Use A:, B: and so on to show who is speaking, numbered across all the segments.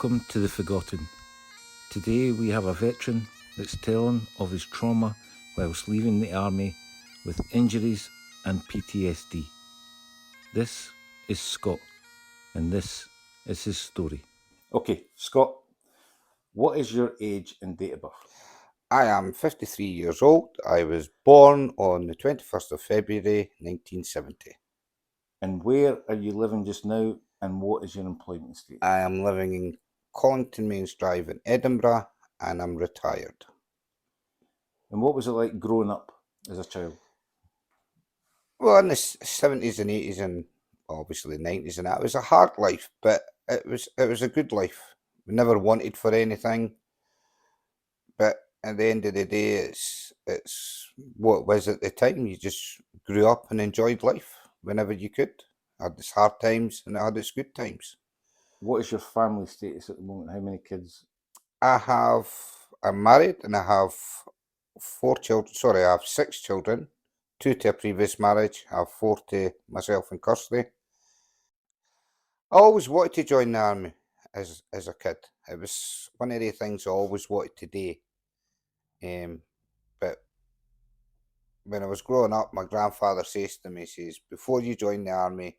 A: Welcome to The Forgotten. Today we have a veteran that's telling of his trauma whilst leaving the army with injuries and PTSD. This is Scott, and this is his story. Okay, Scott, what is your age and date of birth?
B: I am 53 years old. I was born on the 21st of February 1970.
A: And where are you living just now, and what is your employment status?
B: I am living in Collington Mains Drive in Edinburgh, and I'm retired.
A: And what was it like growing up as a child?
B: Well, in the 70s and 80s and obviously 90s and that, it was a hard life, but it was a good life. We never wanted for anything, but at the end of the day, it's what it was at the time. You just grew up and enjoyed life whenever you could. Had its hard times and it had its good times.
A: What is your family status at the moment? How many kids?
B: I'm married and I have 4 children. Sorry, I have 6 children, 2 to a previous marriage. I have 4 to myself in custody. I always wanted to join the army as a kid. It was one of the things I always wanted to do. But when I was growing up, my grandfather says to me, he says, before you join the army,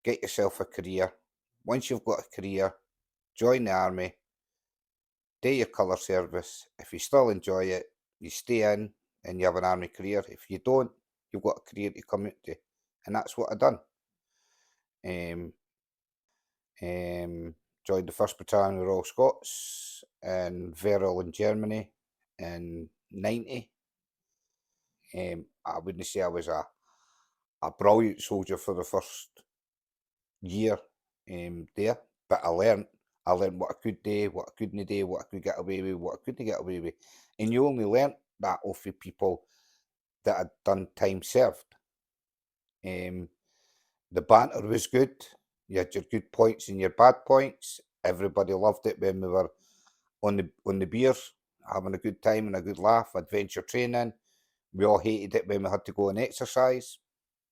B: get yourself a career. Once you've got a career, join the army, do your colour service. If you still enjoy it, you stay in and you have an army career. If you don't, you've got a career to come out to. And that's what I done. Joined the 1st Battalion of Royal Scots in Werl in Germany in 90. I wouldn't say I was a brilliant soldier for the first year there, but I learned what I could do, what I couldn't do, what I could get away with, what I couldn't get away with. And you only learnt that off of people that had done time served. The banter was good. You had your good points and your bad points. Everybody loved it when we were on the beers, having a good time and a good laugh, adventure training. We all hated it when we had to go and exercise,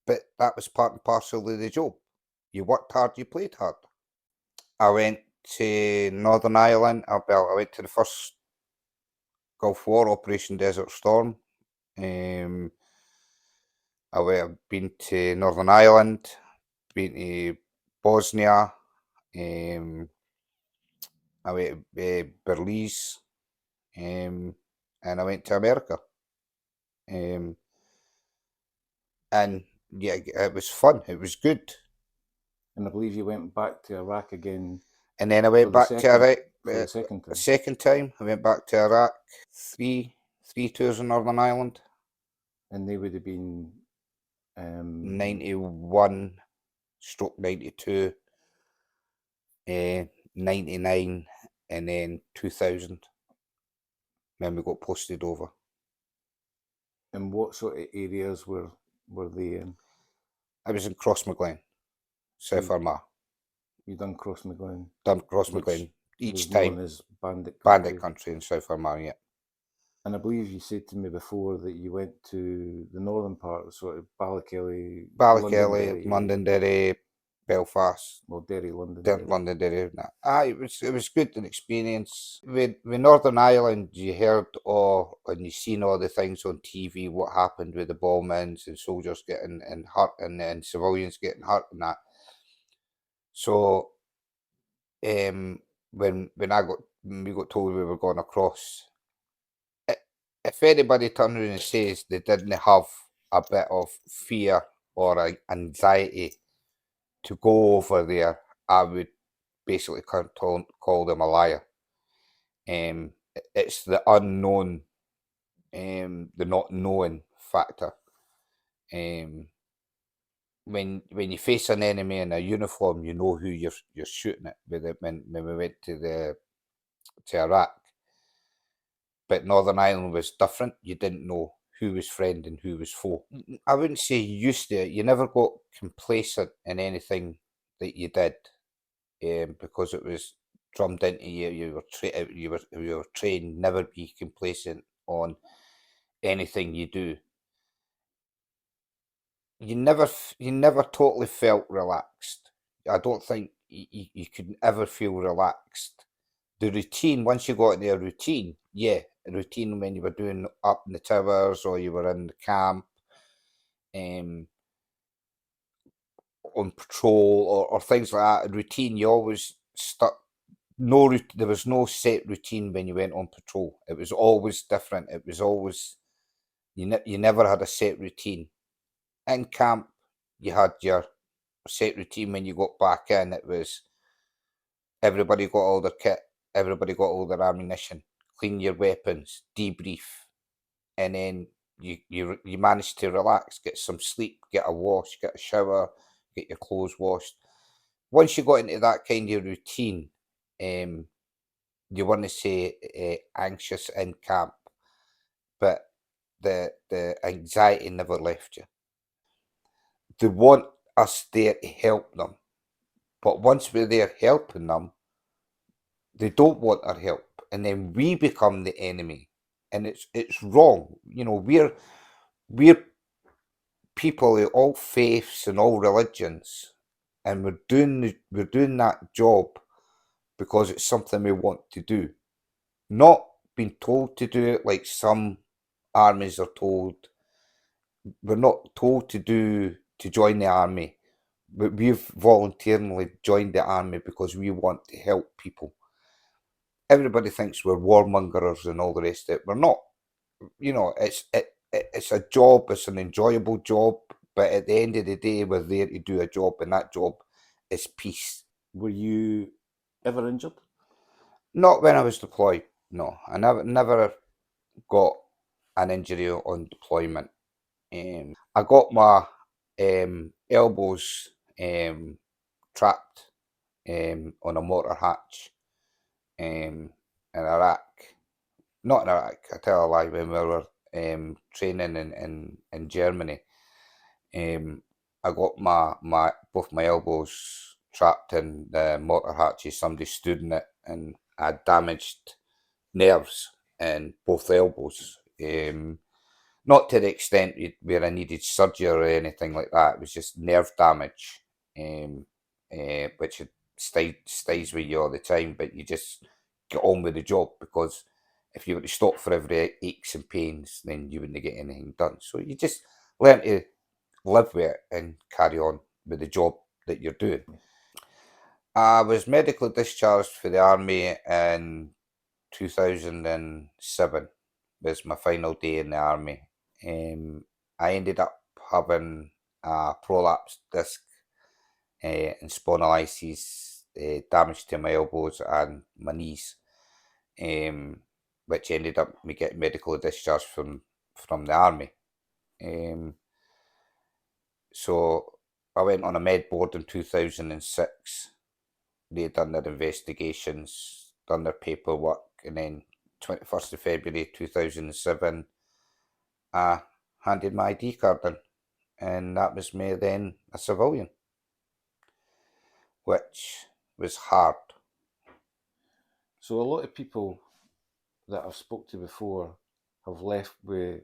B: but that was part and parcel of the job. You worked hard, you played hard. I went to Northern Ireland. I went to the first Gulf War, Operation Desert Storm. I've been to Northern Ireland, been to Bosnia. I went to Belize, and I went to America. And yeah, it was fun. It was good.
A: And I believe you went back to Iraq again.
B: And then I went back to Iraq
A: for the second time.
B: A second time. I went back to Iraq. Three tours in Northern Ireland.
A: And they would have been
B: 91 stroke 92, 99, and then 2000 when we got posted over.
A: And what sort of areas were they in?
B: I was in Crossmaglen, South Armagh.
A: You done Crossmaglen?
B: Done Crossmaglen each time.
A: Known as
B: Bandit Country in South Armagh, yeah.
A: And I believe you said to me before that you went to the northern part, sort of Ballykelly,
B: Londonderry, Belfast.
A: Well, Derry, London.
B: Londonderry. It was good an experience. With Northern Ireland, you heard and you seen all the things on TV, what happened with the bombings and soldiers getting hurt and civilians getting hurt and that. So when we got told we were going across, if anybody turned around and says they didn't have a bit of fear or anxiety to go over there, I would basically call them a liar. It's the unknown, the not knowing factor. When you face an enemy in a uniform, you know who you're shooting at. When we went to Iraq, but Northern Ireland was different. You didn't know who was friend and who was foe. I wouldn't say you used to it. You never got complacent in anything that you did, because it was drummed into you. You were trained never be complacent on anything you do. You never totally felt relaxed. I don't think you couldn't ever feel relaxed. The routine, once you got into a routine, a routine when you were doing up in the towers or you were in the camp, um, on patrol or things like that, a routine, you always stuck. There was no set routine when you went on patrol. It was always different. It was always, you never had a set routine. In camp, you had your set routine. When you got back in, it was everybody got all their kit, everybody got all their ammunition, clean your weapons, debrief, and then you managed to relax, get some sleep, get a wash, get a shower, get your clothes washed. Once you got into that kind of routine, you want to say anxious in camp, but the anxiety never left you. They want us there to help them, but once we're there helping them, they don't want our help, and then we become the enemy, and it's wrong. We're people of all faiths and all religions, and we're doing that job because it's something we want to do, not being told to do it like some armies are told. We're not told to join the army, but we've voluntarily joined the army because we want to help people. Everybody thinks we're warmongers and all the rest of it. We're not. It's a job. It's an enjoyable job, but at the end of the day, we're there to do a job, and that job is peace.
A: Were you ever injured?
B: Not when I was deployed. No, I never got an injury on deployment. I got my elbows trapped on a motor hatch in Iraq. Not in Iraq, I tell a lie, when we were training in Germany. I got both my elbows trapped in the motor hatches. Somebody stood in it, and I had damaged nerves in both elbows. Not to the extent where I needed surgery or anything like that. It was just nerve damage, which stays with you all the time. But you just get on with the job, because if you were to stop for every aches and pains, then you wouldn't get anything done. So you just learn to live with it and carry on with the job that you're doing. I was medically discharged for the army in 2007. Was my final day in the army. I ended up having a prolapsed disc and spondylitis, damage to my elbows and my knees, which ended up me getting medical discharge from the army. So I went on a med board in 2006. They done their investigations, done their paperwork, and then 21st of February 2007, I handed my ID card in, and that was me then a civilian, which was hard.
A: So a lot of people that I've spoke to before have left with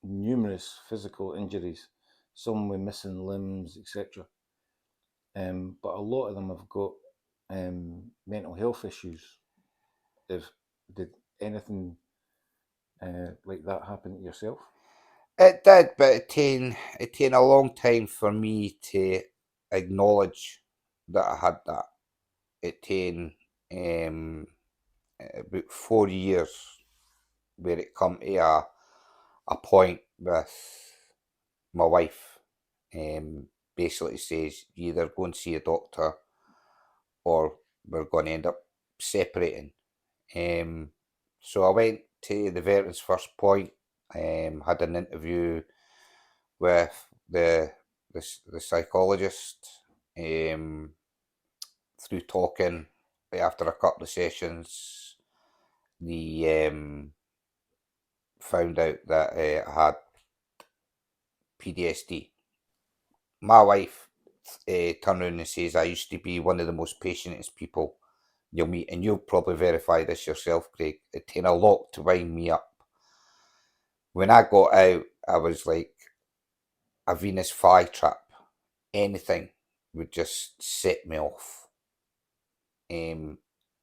A: numerous physical injuries, some with missing limbs, etc. But a lot of them have got mental health issues. Did anything like that happen to yourself?
B: It did, but it taken a long time for me to acknowledge that I had that. It taken about 4 years where it come to a point with my wife. Basically says, you either go and see a doctor or we're going to end up separating. So I went to the Veterans First Point, had an interview with the psychologist. Through talking, after a couple of sessions, the found out that I had PTSD. My wife turned around and says, I used to be one of the most patientest people you'll meet, and you'll probably verify this yourself, Craig. It took a lot to wind me up. When I got out, I was like a Venus flytrap. Anything would just set me off. And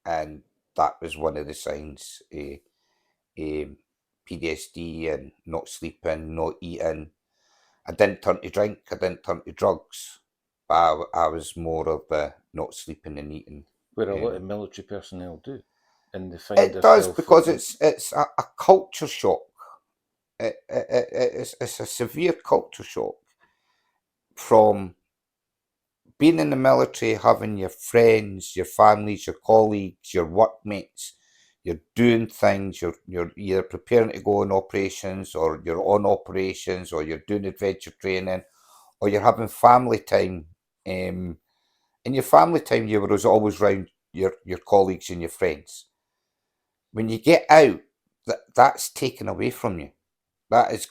B: that was one of the signs. PTSD and not sleeping, not eating. I didn't turn to drink, I didn't turn to drugs, but I was more of the not sleeping and eating.
A: Where a lot of military personnel do, and they find
B: It does,
A: themselves
B: because it's a culture shock. It's a severe culture shock from being in the military, having your friends, your families, your colleagues, your workmates. You're doing things. You're either preparing to go on operations, or you're on operations, or you're doing adventure training, or you're having family time. In your family time, you were always around your colleagues and your friends. When you get out, that's taken away from you. That is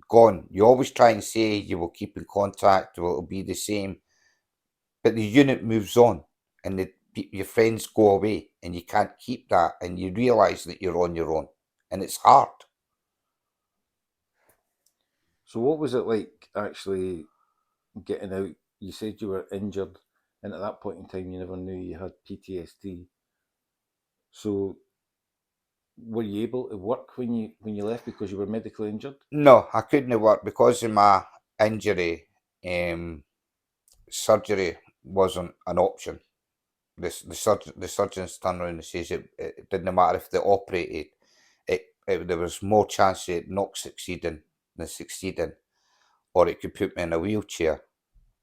B: gone. You always try and say you will keep in contact, it'll be the same, but the unit moves on, and your friends go away, and you can't keep that, and you realise that you're on your own, and it's hard.
A: So what was it like actually getting out? You said you were injured, and at that point in time, you never knew you had PTSD. So were you able to work when you left because you were medically injured?
B: No, I couldn't work because of my injury. Surgery wasn't an option. The surgeons turned around and says it didn't matter if they operated. There was more chance of it not succeeding than succeeding, or it could put me in a wheelchair.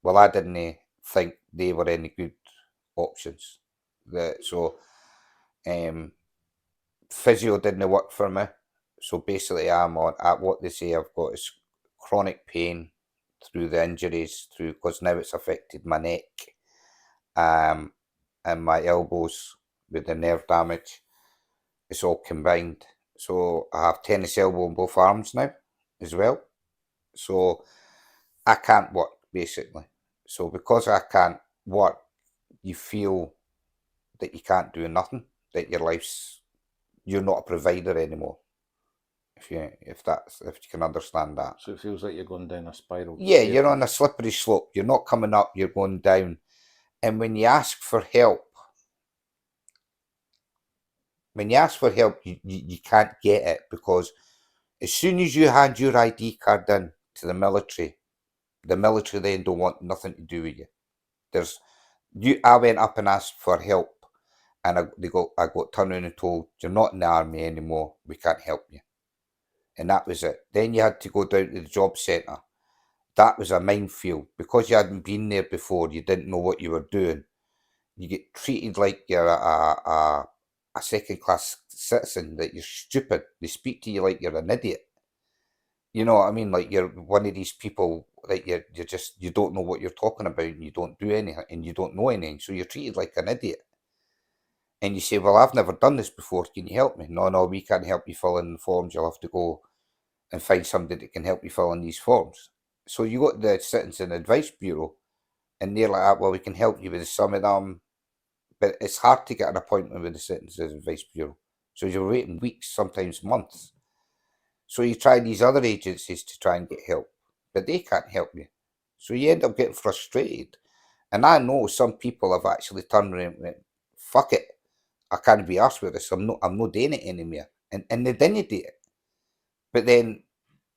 B: Well, I didn't think they were any good options. So um, physio didn't work for me. So basically, I'm on at what they say I've got is chronic pain through the injuries, through because now it's affected my neck, um, and my elbows with the nerve damage. It's all combined. So I have tennis elbow in both arms now as well. So I can't work basically. So because I can't work, you feel that you can't do nothing, that you're not a provider anymore. If you can understand that.
A: So it feels like you're going down a spiral
B: Yeah, you're on a
A: staircase.
B: slippery slope. You're not coming up, you're going down. And when you ask for help, you can't get it, because as soon as you hand your ID card in to the military then don't want nothing to do with you. There's I went up and asked for help, and I got turned around and told, you're not in the army anymore, we can't help you. And that was it. Then you had to go down to the job centre. That was a minefield. Because you hadn't been there before, you didn't know what you were doing. You get treated like you're a second class citizen, that you're stupid. They speak to you like you're an idiot. You know what I mean? Like you're one of these people that you don't know what you're talking about, and you don't do anything, and you don't know anything. So you're treated like an idiot. And you say, well, I've never done this before. Can you help me? No, we can't help you fill in the forms. You'll have to go and find somebody that can help you fill in these forms. So you got the Citizen Advice Bureau, and they're like, well, we can help you with some of them, but it's hard to get an appointment with the Citizen Advice Bureau. So you're waiting weeks, sometimes months. So you try these other agencies to try and get help, but they can't help you. So you end up getting frustrated. And I know some people have actually turned around and went, fuck it, I can't be arsed with this. I'm not doing it anymore. And they didn't do it. But then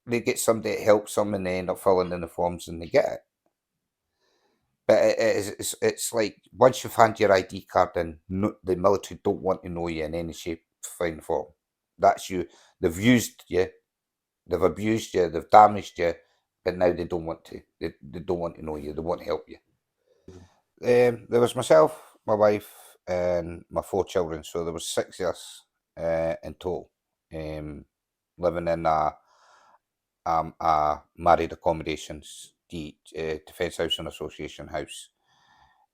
B: they get somebody that helps them, and they end up filling in the forms and they get it. But it's like once you've handed your ID card in, no, the military don't want to know you in any shape, fine form. That's you. They've used you, they've abused you, they've damaged you, but now they don't want to. They don't want to know you. They won't help you. There was myself, my wife, and my 4 children. So there was 6 of us in total, living in a married accommodations, the Defence Housing Association house.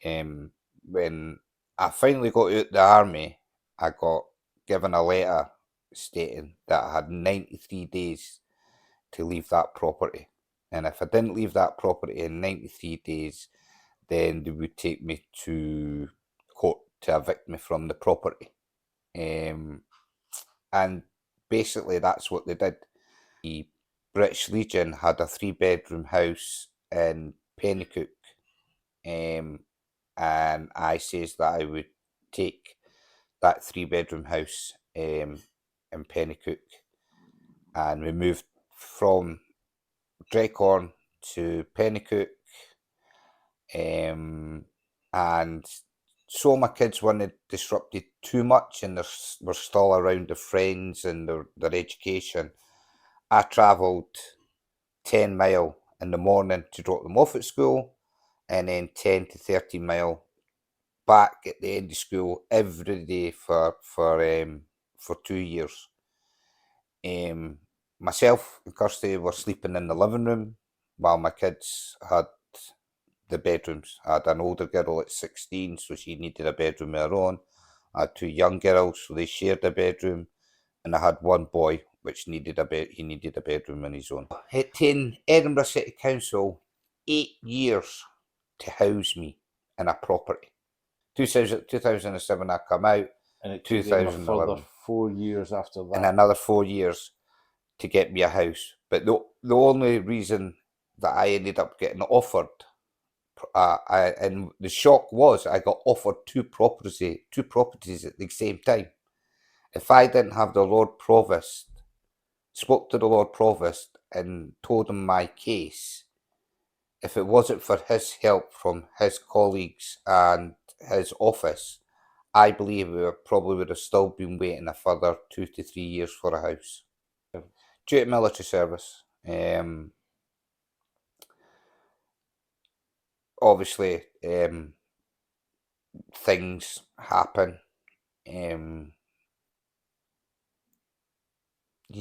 B: When I finally got out the army, I got given a letter stating that I had 93 days to leave that property. And if I didn't leave that property in 93 days, then they would take me to court to evict me from the property. And basically, that's what they did. The British Legion had a 3-bedroom house in Pennycook, and I says that I would take that 3-bedroom house in Pennycook, and we moved from Drecorn to Pennycook, and so my kids weren't disrupted too much, and were still around their friends and their education. I travelled 10 mile in the morning to drop them off at school, and then 10 to 30 mile back at the end of school every day for 2 years. Myself and Kirsty were sleeping in the living room while my kids had the bedrooms. I had an older girl at 16, so she needed a bedroom of her own. I had 2 young girls, so they shared a bedroom, and I had one boy which needed he needed a bedroom on his own. It taken Edinburgh City Council 8 years to house me in a property. 2007 I come out,
A: And it took them a further
B: 2011,
A: 4 years after
B: and
A: that.
B: another 4 years to get me a house. But the only reason that I ended up getting offered, and the shock was I got offered two properties at the same time. If I didn't have the Lord Provost, spoke to the Lord Provost and told him my case, if it wasn't for his help from his colleagues and his office, I believe we probably would have still been waiting a further 2 to 3 years for a house. Due to military service, obviously, things happen. You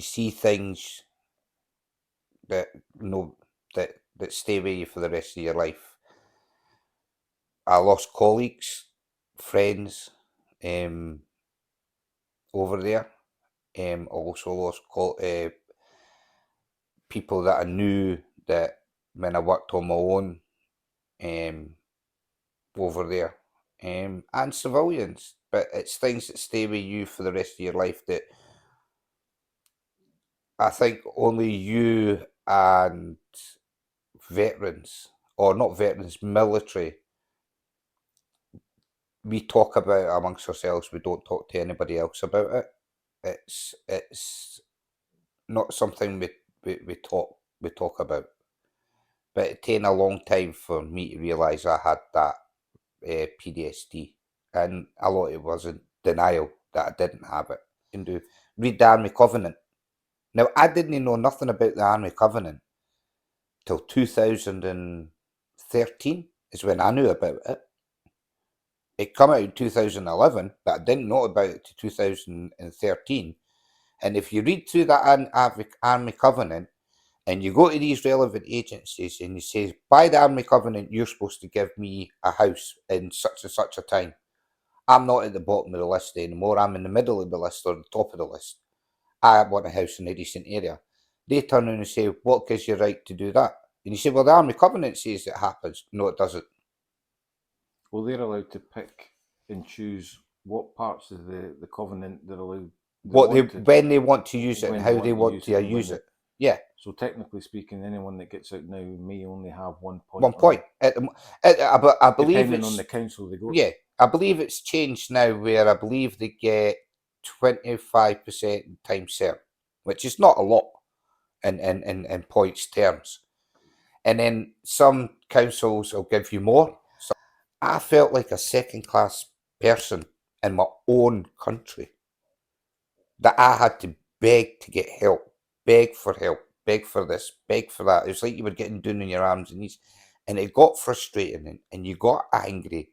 B: see things that that stay with you for the rest of your life. I lost colleagues, friends, over there. Also lost people that I knew that when I worked on my own, over there, and civilians. But it's things that stay with you for the rest of your life that I think only you and veterans, or not veterans, military, we talk about amongst ourselves. We don't talk to anybody else about it. It's not something we talk about. But it taken a long time for me to realise I had that PTSD, and a lot of it was in denial that I didn't have it. And do read the Army Covenant. Now I didn't know nothing about the Army Covenant till 2013 is when I knew about it. It came out in 2011, but I didn't know about it to 2013. And if you read through that Army Covenant, and you go to these relevant agencies and you say, by the Army Covenant, you're supposed to give me a house in such and such a time. I'm not at the bottom of the list anymore. I'm in the middle of the list or the top of the list. I want a house in a decent area. They turn around and say, what gives you right to do that? And you say, well, the Army Covenant says it happens. No, it doesn't.
A: Well, they're allowed to pick and choose what parts of the covenant they're allowed.
B: When they want to use it and
A: when
B: how they want to
A: and
B: use
A: when
B: it. Yeah.
A: So technically speaking, anyone that gets out now may only have 1 point.
B: 1 point. I believe
A: depending
B: it's
A: on the council they go to.
B: yeah. I believe it's changed now, where I believe they get 25% time served, which is not a lot in points terms. And then some councils will give you more. So I felt like a second class person in my own country, that I had to beg to get help, beg for help, beg for this, beg for that. It was like you were getting down on your arms and knees, and it got frustrating, and you got angry,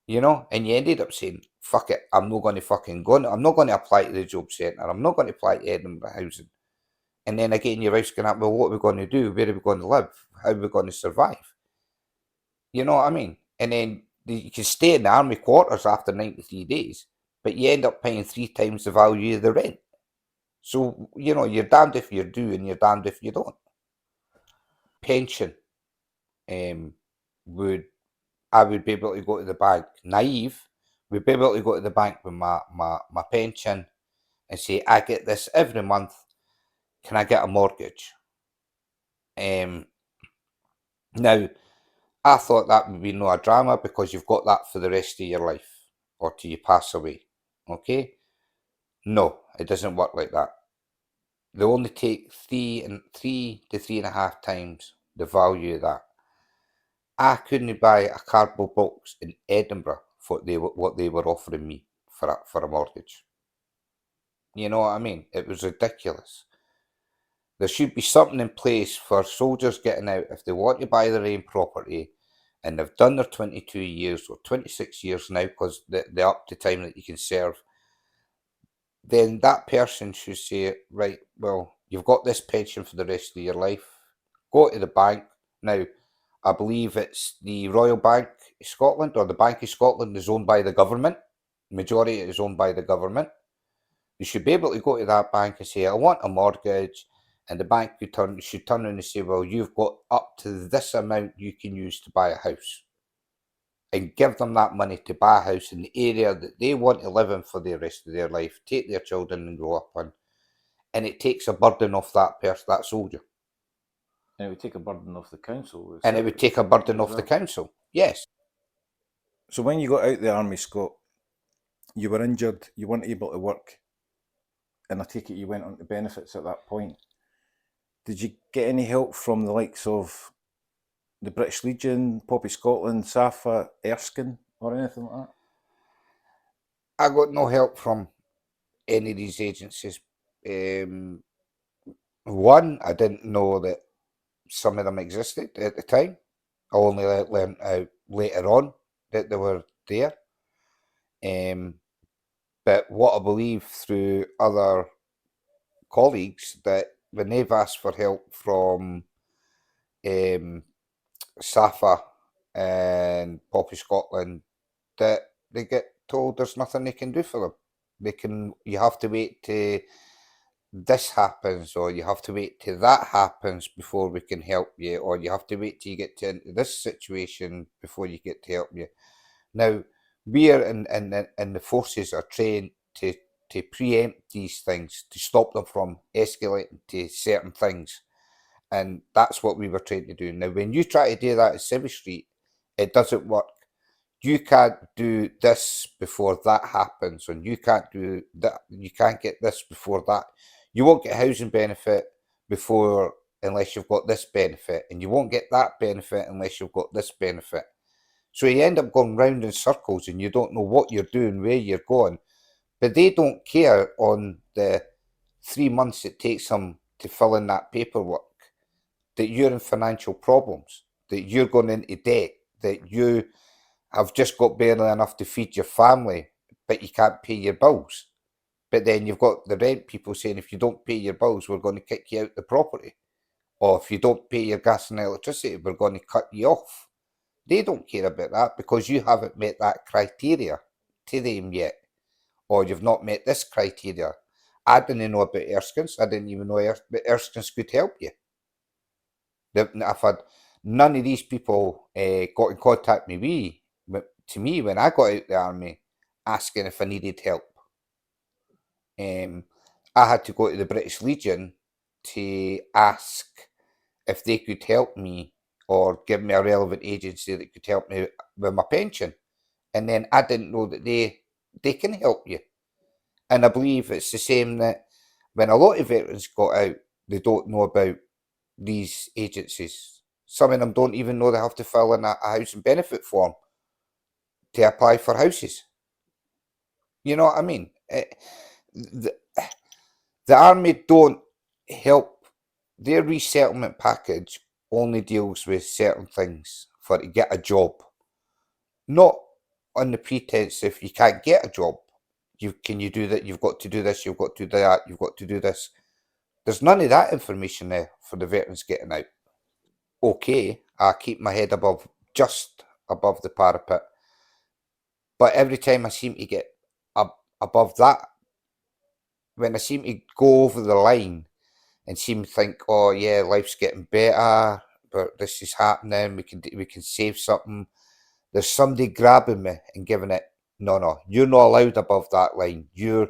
B: and you ended up saying, fuck it, I'm not going to fucking go, I'm not going to apply to the job centre, I'm not going to apply to Edinburgh Housing. And then again, your wife's going up, well, what are we going to do? Where are we going to live? How are we going to survive? You know what I mean? And then you can stay in the army quarters after 93 days, but you end up paying 3 times the value of the rent. So, you're damned if you do and you're damned if you don't. Pension, I would be able to go to the bank, naive, would be able to go to the bank with my pension and say, I get this every month, can I get a mortgage? Now, I thought that would be no a drama because you've got that for the rest of your life or till you pass away. Okay? No, it doesn't work like that. They only take three to 3.5 times the value of that. I couldn't buy a cardboard box in Edinburgh for what they were offering me for a mortgage. You know what I mean? It was ridiculous. There should be something in place for soldiers getting out if they want to buy their own property and they've done their 22 years or 26 years now because they're up to time that you can serve. Then that person should say, right, well, you've got this pension for the rest of your life. Go to the bank. Now, I believe it's the Royal Bank of Scotland or the Bank of Scotland is owned by the government. Majority is owned by the government. You should be able to go to that bank and say, I want a mortgage. And the bank should turn around and say, well, you've got up to this amount you can use to buy a house. And give them that money to buy a house in the area that they want to live in for the rest of their life, take their children and grow up in. And it takes a burden off that person, that soldier.
A: And it would take a burden off the council.
B: And it would take a burden off the council. Yes.
A: So when you got out the army, Scott, you were injured, you weren't able to work, and I take it you went on to benefits at that point. Did you get any help from the likes of the British Legion, Poppy Scotland, SAFA, Erskine, or anything like that?
B: I got no help from any of these agencies. One, I didn't know that some of them existed at the time. I only learned out later on that they were there. But what I believe through other colleagues that when they've asked for help from SAFA and Poppy Scotland, that they get told there's nothing they can do for them. You have to wait till this happens, or you have to wait till that happens before we can help you, or you have to wait till you get into this situation before you get to help you. Now, we are in the forces are trained to preempt these things, to stop them from escalating to certain things. And that's what we were trying to do. Now, when you try to do that at Civvy Street, it doesn't work. You can't do this before that happens, and you can't do that. You can't get this before that. You won't get housing benefit before unless you've got this benefit, and you won't get that benefit unless you've got this benefit. So you end up going round in circles, and you don't know what you're doing, where you're going. But they don't care on the 3 months it takes them to fill in that paperwork that you're in financial problems, that you're going into debt, that you have just got barely enough to feed your family, but you can't pay your bills. But then you've got the rent people saying, if you don't pay your bills, we're going to kick you out the property. Or if you don't pay your gas and electricity, we're going to cut you off. They don't care about that because you haven't met that criteria to them yet. Or you've not met this criteria. I didn't know about Erskine's. I didn't even know Erskine's could help you. I've had none of these people got in contact with me, to me when I got out the army, asking if I needed help. I had to go to the British Legion to ask if they could help me or give me a relevant agency that could help me with my pension. And then I didn't know that they can help you. And I believe it's the same that when a lot of veterans got out, they don't know about these agencies. Some of them don't even know they have to fill in a housing benefit form to apply for houses. You know what I mean? The, the army don't help. Their resettlement package only deals with certain things for to get a job. Not on the pretense if you can't get a job, can you do that? You've got to do this. You've got to do that. You've got to do this. There's none of that information there for the veterans getting out. Okay, I keep my head just above the parapet, but every time I seem to get above that, when I seem to go over the line and seem to think, oh yeah, life's getting better, but this is happening, we can save something. There's somebody grabbing me and giving it, no, you're not allowed above that line. You're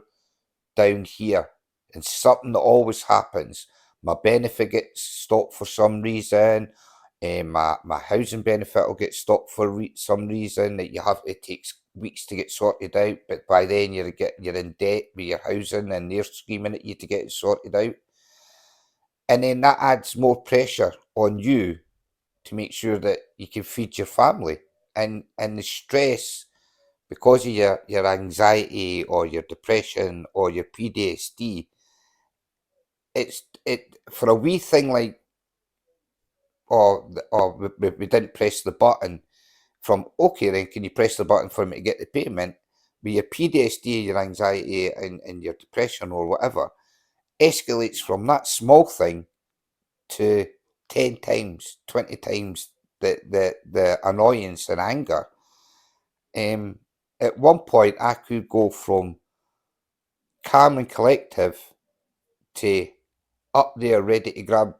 B: down here. And something that always happens, my benefit gets stopped for some reason, My housing benefit will get stopped for some reason that it takes weeks to get sorted out, but by then you're in debt with your housing and they're screaming at you to get it sorted out. And then that adds more pressure on you to make sure that you can feed your family. And the stress, because of your anxiety or your depression or your PTSD, it for a wee thing like, we didn't press the button, from, okay, then can you press the button for me to get the payment? With your PTSD, your anxiety, and your depression or whatever, escalates from that small thing to 10 times, 20 times the annoyance and anger. At one point, I could go from calm and collective to up there ready to grab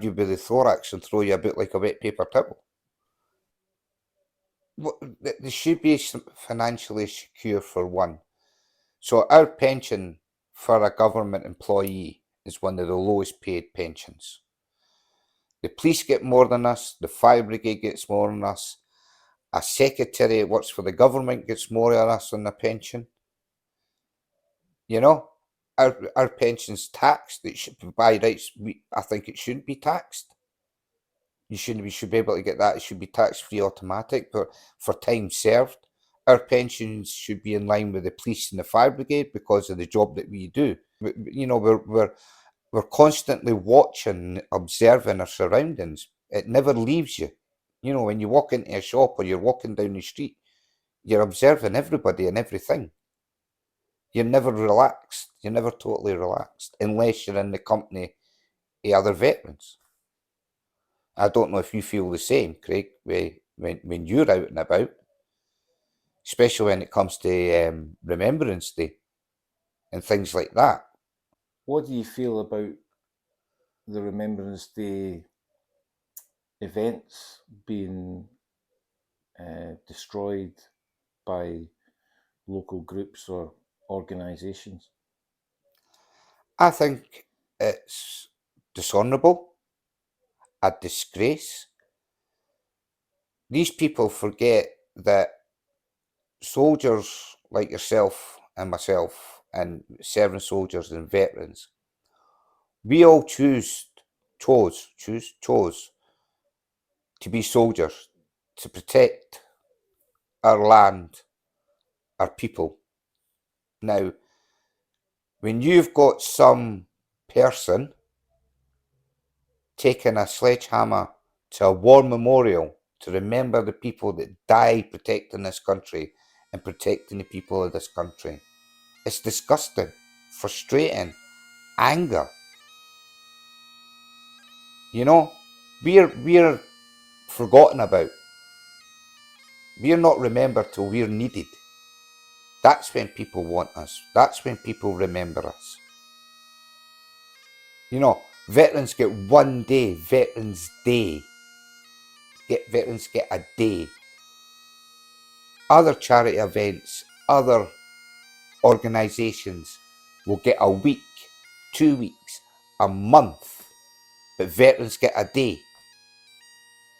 B: you by the thorax and throw you about like a wet paper towel. They should be financially secure, for one. So our pension for a government employee is one of the lowest paid pensions. The police get more than us, the fire brigade gets more than us, a secretary that works for the government gets more than us on the pension. You know, our pension's taxed. It should, by rights, I think it shouldn't be taxed. You should be able to get that. It should be tax-free automatic, but for time served. Our pensions should be in line with the police and the fire brigade because of the job that we do. You know, we're constantly watching, observing our surroundings. It never leaves you. You know, when you walk into a shop or you're walking down the street, you're observing everybody and everything. You're never relaxed. You're never totally relaxed unless you're in the company of other veterans. I don't know if you feel the same, Craig, when you're out and about, especially when it comes to Remembrance Day and things like that.
A: What do you feel about the Remembrance Day events being destroyed by local groups or organisations?
B: I think it's dishonourable, a disgrace. These people forget that soldiers like yourself and myself and serving soldiers and veterans, we all chose to be soldiers, to protect our land, our people. Now, when you've got some person taking a sledgehammer to a war memorial to remember the people that died protecting this country and protecting the people of this country, it's disgusting, frustrating, anger. You know, we're forgotten about. We're not remembered till we're needed. That's when people want us. That's when people remember us. You know, veterans get one day, Veterans Day. Veterans get a day. Other charity events, other organisations will get a week, 2 weeks, a month. But veterans get a day.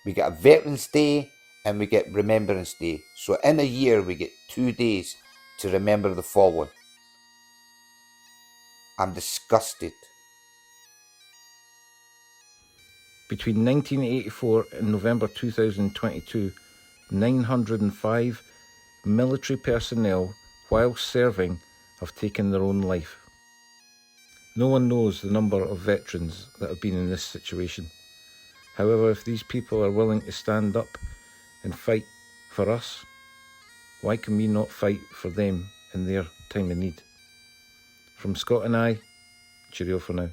B: We get a Veterans Day and we get Remembrance Day. So in a year we get 2 days to remember the fallen. I'm disgusted.
A: Between 1984 and November 2022, 905 military personnel, while serving, have taken their own life. No one knows the number of veterans that have been in this situation. However, if these people are willing to stand up and fight for us, why can we not fight for them in their time of need? From Scott and I, cheerio for now.